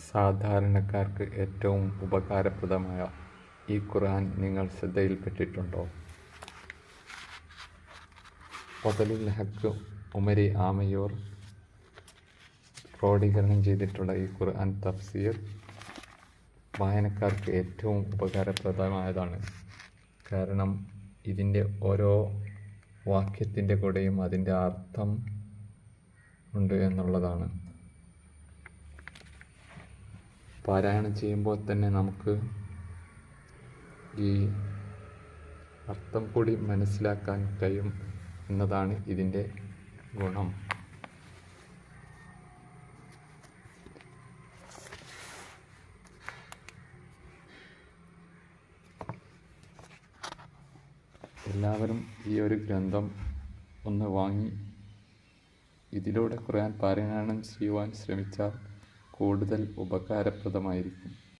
സാധാരണക്കാർക്ക് ഏറ്റവും ഉപകാരപ്രദമായ ഈ ഖുർആൻ നിങ്ങൾ ശ്രദ്ധയിൽപ്പെട്ടിട്ടുണ്ടോ? ഫദലുൽ ഹക്ക് ഉമരി ആമയൂർ ക്രോഡീകരണം ചെയ്തിട്ടുള്ള ഈ ഖുർആൻ തഫ്സീർ വായനക്കാർക്ക് ഏറ്റവും ഉപകാരപ്രദമായതാണ്. കാരണം ഇതിൻ്റെ ഓരോ വാക്യത്തിൻ്റെ കൂടെയും അതിൻ്റെ അർത്ഥം ഉണ്ട് എന്നുള്ളതാണ്. പാരായണം ചെയ്യുമ്പോൾ തന്നെ നമുക്ക് ഈ അർത്ഥം കൂടി മനസ്സിലാക്കാൻ കഴിയും എന്നതാണ് ഇതിൻ്റെ ഗുണം. എല്ലാവരും ഈ ഒരു ഗ്രന്ഥം ഒന്ന് വാങ്ങി ഇതിലൂടെ ഖുർആൻ പാരായണം ചെയ്യുവാൻ ശ്രമിച്ചാൽ കൂടുതൽ ഉപകാരപ്രദമായിരിക്കും.